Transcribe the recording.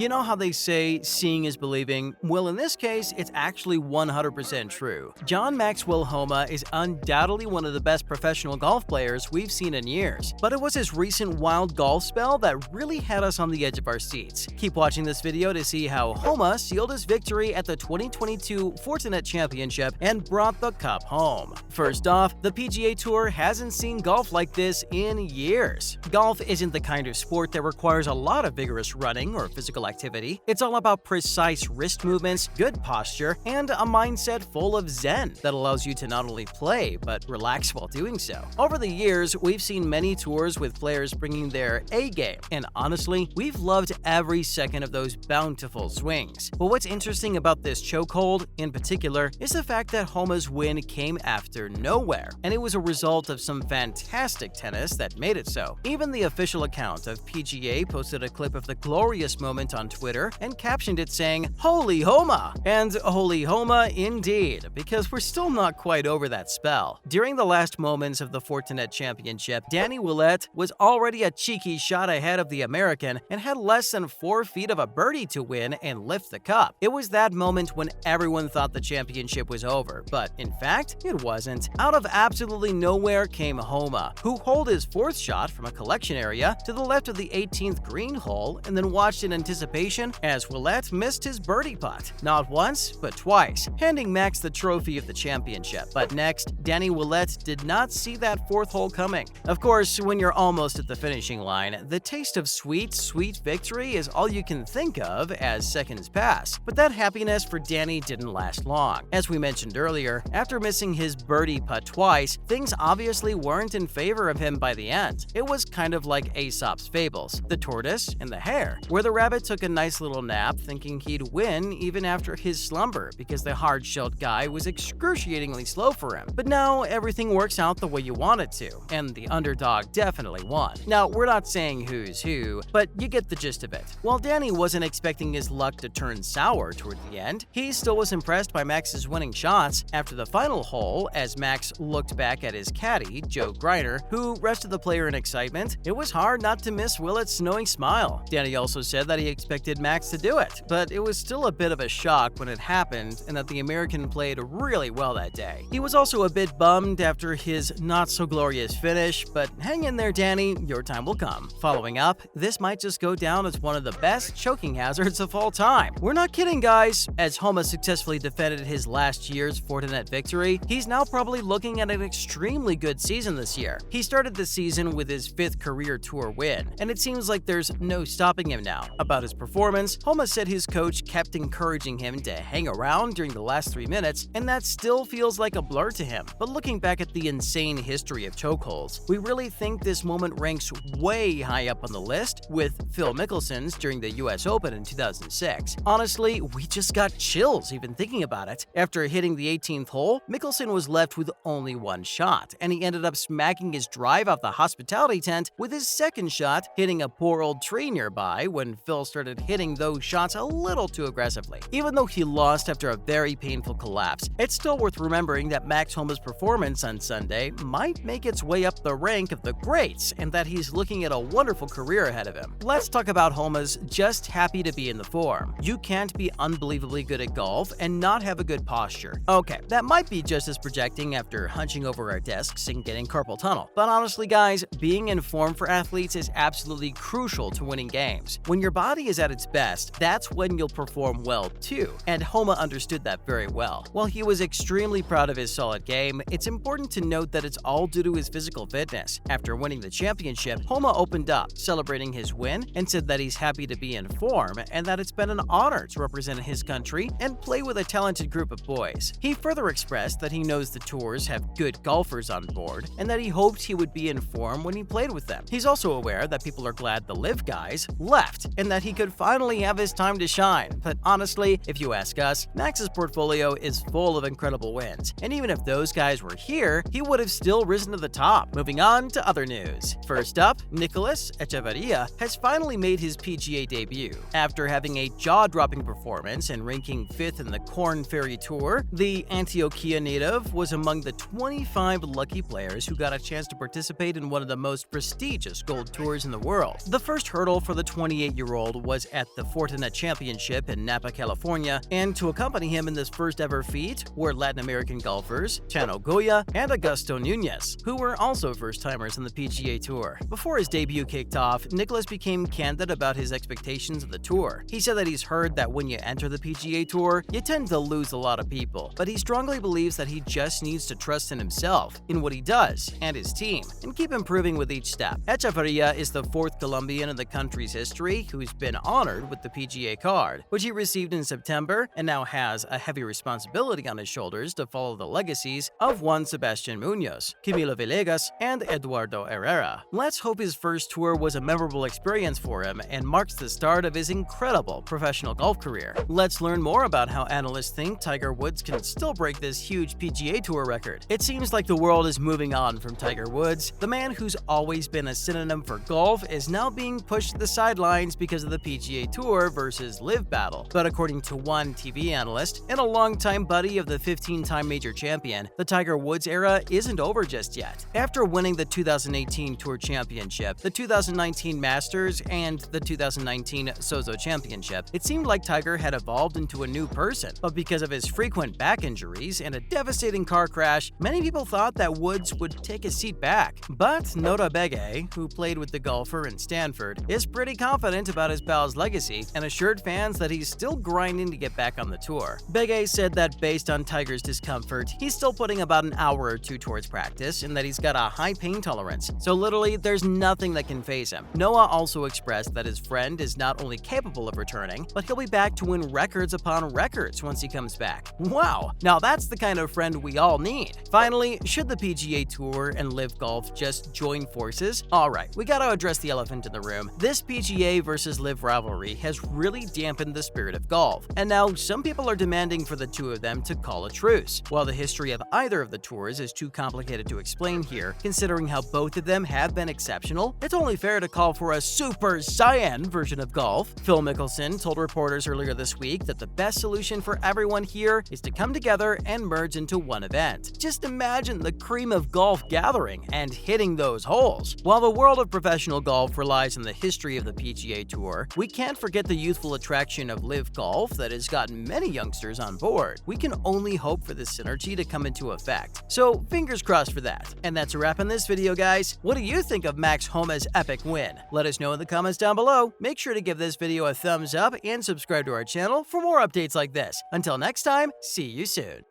You know how they say seeing is believing? Well, in this case, it's actually 100% true. John Maxwell Homa is undoubtedly one of the best professional golf players we've seen in years, but it was his recent wild golf spell that really had us on the edge of our seats. Keep watching this video to see how Homa sealed his victory at the 2022 Fortinet Championship and brought the cup home. First off, the PGA Tour hasn't seen golf like this in years. Golf isn't the kind of sport that requires a lot of vigorous running or physical activity. It's all about precise wrist movements, good posture, and a mindset full of zen that allows you to not only play, but relax while doing so. Over the years, we've seen many tours with players bringing their A game, and honestly, we've loved every second of those bountiful swings. But what's interesting about this chokehold, in particular, is the fact that Homa's win came after nowhere, and it was a result of some fantastic tennis that made it so. Even the official account of PGA posted a clip of the glorious moment on Twitter and captioned it saying, "Holy Homa!" And holy Homa indeed, because we're still not quite over that spell. During the last moments of the Fortinet Championship, Danny Willett was already a cheeky shot ahead of the American and had less than 4 feet of a birdie to win and lift the cup. It was that moment when everyone thought the championship was over, but in fact, it wasn't. Out of absolutely nowhere came Homa, who holed his 4th shot from a collection area to the left of the 18th green hole and then watched in anticipation as Willett missed his birdie putt, not once, but twice, handing Max the trophy of the championship. But next, Danny Willett did not see that 4th hole coming. Of course, when you're almost at the finishing line, the taste of sweet, sweet victory is all you can think of as seconds pass. But that happiness for Danny didn't last long. As we mentioned earlier, after missing his birdie putt twice, things obviously weren't in favor of him by the end. It was kind of like Aesop's fables, the tortoise and the hare, where the rabbit took a nice little nap thinking he'd win even after his slumber because the hard-shelled guy was excruciatingly slow for him. But now everything works out the way you want it to, and the underdog definitely won. Now, we're not saying who's who, but you get the gist of it. While Danny wasn't expecting his luck to turn sour toward the end, he still was impressed by Max's winning shots after the final hole as Max looked back at his caddy, Joe Griner, who rested the player in excitement. It was hard not to miss Willett's knowing smile. Danny also said that he expected Max to do it, but it was still a bit of a shock when it happened and that the American played really well that day. He was also a bit bummed after his not-so-glorious finish, but hang in there, Danny, your time will come. Following up, this might just go down as one of the best choking hazards of all time. We're not kidding, guys. As Homa successfully defended his last year's Fortinet victory, he's now probably looking at an extremely good season this year. He started the season with his 5th career tour win, and it seems like there's no stopping him now. About his performance, Homa said his coach kept encouraging him to hang around during the last 3 minutes, and that still feels like a blur to him. But looking back at the insane history of chokeholds, we really think this moment ranks way high up on the list with Phil Mickelson's during the US Open in 2006. Honestly, we just got chills even thinking about it. After hitting the 18th hole, Mickelson was left with only 1 shot, and he ended up smacking his drive off the hospitality tent with his 2nd shot hitting a poor old tree nearby when Phil started hitting those shots a little too aggressively. Even though he lost after a very painful collapse, it's still worth remembering that Max Homa's performance on Sunday might make its way up the rank of the greats and that he's looking at a wonderful career ahead of him. Let's talk about Homa's just happy to be in the form. You can't be unbelievably good at golf and not have a good posture. Okay, that might be just as projecting after hunching over our desks and getting carpal tunnel. But honestly, guys, being in form for athletes is absolutely crucial to winning games. When your body is at its best, that's when you'll perform well too. And Homa understood that very well. While he was extremely proud of his solid game, it's important to note that it's all due to his physical fitness. After winning the championship, Homa opened up, celebrating his win, and said that he's happy to be in form and that it's been an honor to represent his country and play with a talented group of boys. He further expressed that he knows the tours have good golfers on board and that he hoped he would be in form when he played with them. He's also aware that people are glad the LIV guys left and that he could finally have his time to shine. But honestly, if you ask us, Max's portfolio is full of incredible wins, and even if those guys were here, he would have still risen to the top. Moving on to other news. First up, Nicolas Echeverria has finally made his PGA debut. After having a jaw-dropping performance and ranking 5th in the Korn Ferry Tour, the Antioquia native was among the 25 lucky players who got a chance to participate in one of the most prestigious gold tours in the world. The first hurdle for the 28-year-old was at the Fortinet Championship in Napa, California, and to accompany him in this first-ever feat were Latin American golfers Chano Goya and Augusto Nunez, who were also first-timers in the PGA Tour. Before his debut kicked off, Nicklaus became candid about his expectations of the tour. He said that he's heard that when you enter the PGA Tour, you tend to lose a lot of people, but he strongly believes that he just needs to trust in himself, in what he does, and his team, and keep improving with each step. Echeverria is the fourth Colombian in the country's history who's been honored with the PGA card, which he received in September, and now has a heavy responsibility on his shoulders to follow the legacies of Juan Sebastián Muñoz, Camilo Villegas, and Eduardo Herrera. Let's hope his first tour was a memorable experience for him and marks the start of his incredible professional golf career. Let's learn more about how analysts think Tiger Woods can still break this huge PGA Tour record. It seems like the world is moving on from Tiger Woods. The man who's always been a synonym for golf is now being pushed to the sidelines because of the PGA Tour versus LIV battle. But according to one TV analyst and a longtime buddy of the 15-time major champion, the Tiger Woods era isn't over just yet. After winning the 2018 Tour Championship, the 2019 Masters, and the 2019 Sozo Championship, it seemed like Tiger had evolved into a new person. But because of his frequent back injuries and a devastating car crash, many people thought that Woods would take a seat back. But Nota Bege, who played with the golfer in Stanford, is pretty confident about his pal's legacy and assured fans that he's still grinding to get back on the tour. Bege said that based on Tiger's discomfort, he's still putting about an hour or two towards practice and that he's got a high pain tolerance, so literally there's nothing that can faze him. Noah also expressed that his friend is not only capable of returning, but he'll be back to win records upon records once he comes back. Wow, now that's the kind of friend we all need. Finally, should the PGA Tour and LIV Golf just join forces? Alright, we gotta address the elephant in the room. This PGA versus LIV rivalry has really dampened the spirit of golf, and now some people are demanding for the two of them to call a truce. While the history of either of the tours is too complicated to explain here, considering how both of them have been exceptional, it's only fair to call for a Super Saiyan version of golf. Phil Mickelson told reporters earlier this week that the best solution for everyone here is to come together and merge into one event. Just imagine the cream of golf gathering and hitting those holes. While the world of professional golf relies on the history of the PGA Tour, we can't forget the youthful attraction of LIV Golf that has gotten many youngsters on board. We can only hope for this synergy to come into effect. So fingers crossed for that. And that's a wrap on this video, guys. What do you think of Max Homa's epic win? Let us know in the comments down below. Make sure to give this video a thumbs up and subscribe to our channel for more updates like this. Until next time, see you soon.